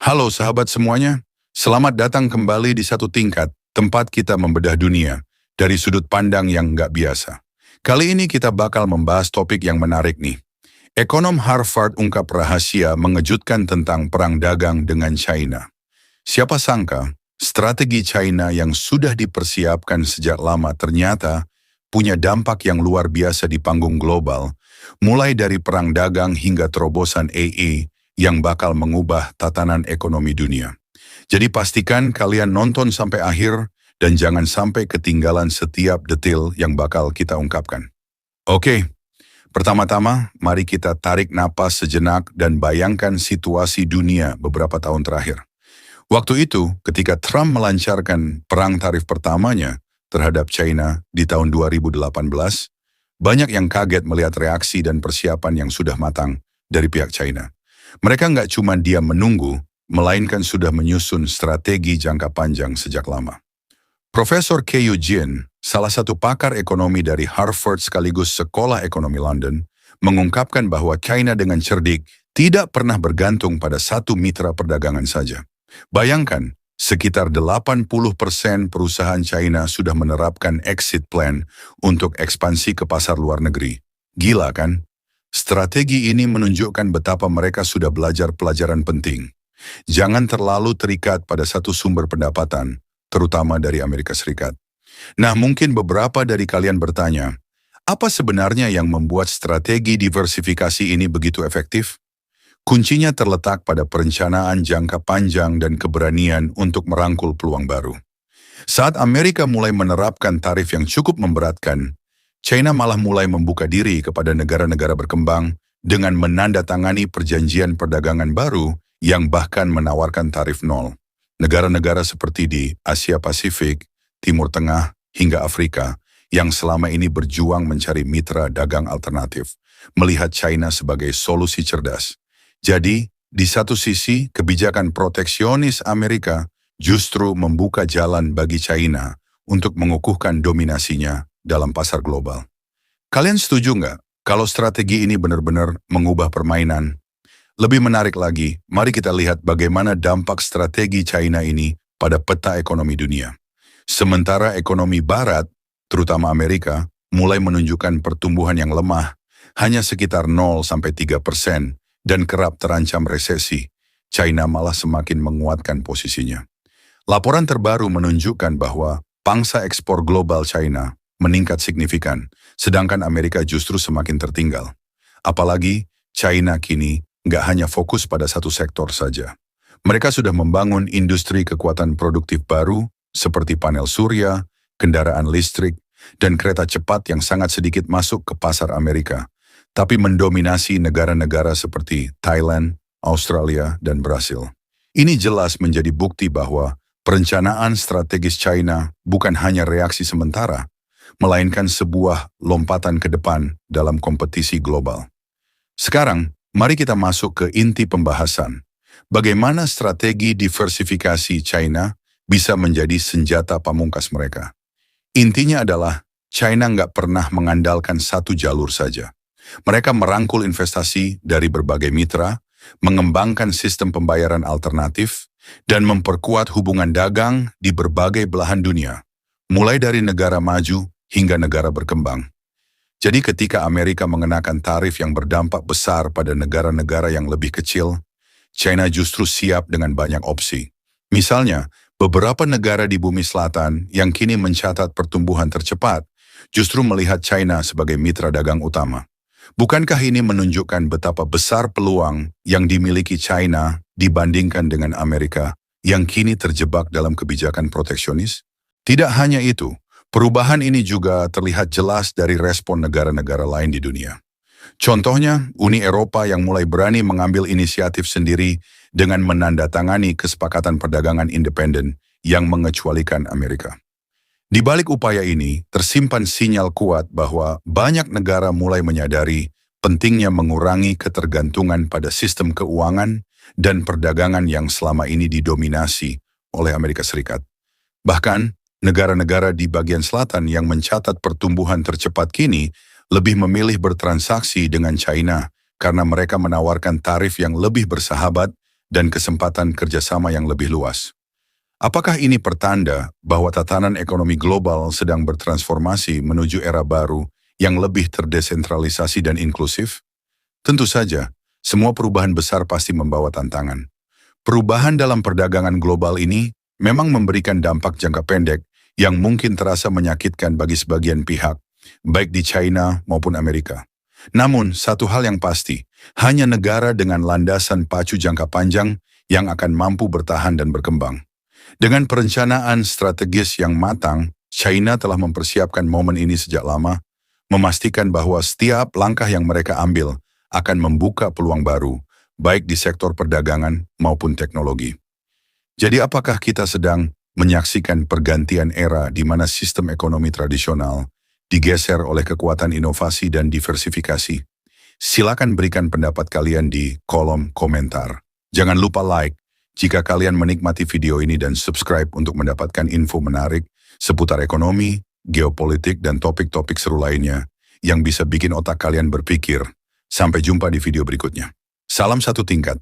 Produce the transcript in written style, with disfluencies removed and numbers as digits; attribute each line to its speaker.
Speaker 1: Halo sahabat semuanya, selamat datang kembali di Satu Tingkat, tempat kita membedah dunia dari sudut pandang yang nggak biasa. Kali ini kita bakal membahas topik yang menarik nih. Ekonom Harvard ungkap rahasia mengejutkan tentang perang dagang dengan China. Siapa sangka, strategi China yang sudah dipersiapkan sejak lama ternyata punya dampak yang luar biasa di panggung global, mulai dari perang dagang hingga terobosan AI yang bakal mengubah tatanan ekonomi dunia. Jadi pastikan kalian nonton sampai akhir dan jangan sampai ketinggalan setiap detail yang bakal kita ungkapkan. Oke, pertama-tama mari kita tarik napas sejenak dan bayangkan situasi dunia beberapa tahun terakhir. Waktu itu, ketika Trump melancarkan perang tarif pertamanya terhadap China di tahun 2018, banyak yang kaget melihat reaksi dan persiapan yang sudah matang dari pihak China. Mereka nggak cuma diam menunggu, melainkan sudah menyusun strategi jangka panjang sejak lama. Profesor Keyu Jin, salah satu pakar ekonomi dari Harvard sekaligus Sekolah Ekonomi London, mengungkapkan bahwa China dengan cerdik tidak pernah bergantung pada satu mitra perdagangan saja. Bayangkan, sekitar 80% perusahaan China sudah menerapkan exit plan untuk ekspansi ke pasar luar negeri. Gila kan? Strategi ini menunjukkan betapa mereka sudah belajar pelajaran penting. Jangan terlalu terikat pada satu sumber pendapatan, terutama dari Amerika Serikat. Nah, mungkin beberapa dari kalian bertanya, apa sebenarnya yang membuat strategi diversifikasi ini begitu efektif? Kuncinya terletak pada perencanaan jangka panjang dan keberanian untuk merangkul peluang baru. Saat Amerika mulai menerapkan tarif yang cukup memberatkan, China malah mulai membuka diri kepada negara-negara berkembang dengan menandatangani perjanjian perdagangan baru yang bahkan menawarkan tarif nol. Negara-negara seperti di Asia Pasifik, Timur Tengah, hingga Afrika yang selama ini berjuang mencari mitra dagang alternatif, melihat China sebagai solusi cerdas. Jadi, di satu sisi, kebijakan proteksionis Amerika justru membuka jalan bagi China untuk mengukuhkan dominasinya dalam pasar global. Kalian setuju nggak kalau strategi ini benar-benar mengubah permainan? Lebih menarik lagi, mari kita lihat bagaimana dampak strategi China ini pada peta ekonomi dunia. Sementara ekonomi Barat, terutama Amerika, mulai menunjukkan pertumbuhan yang lemah, hanya sekitar 0-3% dan kerap terancam resesi, China malah semakin menguatkan posisinya. Laporan terbaru menunjukkan bahwa pangsa ekspor global China meningkat signifikan, sedangkan Amerika justru semakin tertinggal. Apalagi, China kini nggak hanya fokus pada satu sektor saja. Mereka sudah membangun industri kekuatan produktif baru, seperti panel surya, kendaraan listrik, dan kereta cepat yang sangat sedikit masuk ke pasar Amerika, tapi mendominasi negara-negara seperti Thailand, Australia, dan Brasil. Ini jelas menjadi bukti bahwa perencanaan strategis China bukan hanya reaksi sementara, melainkan sebuah lompatan ke depan dalam kompetisi global. Sekarang, mari kita masuk ke inti pembahasan. Bagaimana strategi diversifikasi China bisa menjadi senjata pamungkas mereka? Intinya adalah, China nggak pernah mengandalkan satu jalur saja. Mereka merangkul investasi dari berbagai mitra, mengembangkan sistem pembayaran alternatif, dan memperkuat hubungan dagang di berbagai belahan dunia, mulai dari negara maju hingga negara berkembang. Jadi ketika Amerika mengenakan tarif yang berdampak besar pada negara-negara yang lebih kecil, China justru siap dengan banyak opsi. Misalnya, beberapa negara di bumi selatan yang kini mencatat pertumbuhan tercepat, justru melihat China sebagai mitra dagang utama. Bukankah ini menunjukkan betapa besar peluang yang dimiliki China dibandingkan dengan Amerika yang kini terjebak dalam kebijakan proteksionis? Tidak hanya itu, perubahan ini juga terlihat jelas dari respon negara-negara lain di dunia. Contohnya, Uni Eropa yang mulai berani mengambil inisiatif sendiri dengan menandatangani kesepakatan perdagangan independen yang mengecualikan Amerika. Di balik upaya ini, tersimpan sinyal kuat bahwa banyak negara mulai menyadari pentingnya mengurangi ketergantungan pada sistem keuangan dan perdagangan yang selama ini didominasi oleh Amerika Serikat. Bahkan, negara-negara di bagian selatan yang mencatat pertumbuhan tercepat kini lebih memilih bertransaksi dengan China karena mereka menawarkan tarif yang lebih bersahabat dan kesempatan kerjasama yang lebih luas. Apakah ini pertanda bahwa tatanan ekonomi global sedang bertransformasi menuju era baru yang lebih terdesentralisasi dan inklusif? Tentu saja, semua perubahan besar pasti membawa tantangan. Perubahan dalam perdagangan global ini memang memberikan dampak jangka pendek yang mungkin terasa menyakitkan bagi sebagian pihak, baik di China maupun Amerika. Namun, satu hal yang pasti, hanya negara dengan landasan pacu jangka panjang yang akan mampu bertahan dan berkembang. Dengan perencanaan strategis yang matang, China telah mempersiapkan momen ini sejak lama, memastikan bahwa setiap langkah yang mereka ambil akan membuka peluang baru, baik di sektor perdagangan maupun teknologi. Jadi apakah kita sedang menyaksikan pergantian era di mana sistem ekonomi tradisional digeser oleh kekuatan inovasi dan diversifikasi? Silakan berikan pendapat kalian di kolom komentar. Jangan lupa like jika kalian menikmati video ini dan subscribe untuk mendapatkan info menarik seputar ekonomi, geopolitik, dan topik-topik seru lainnya yang bisa bikin otak kalian berpikir. Sampai jumpa di video berikutnya. Salam satu tingkat.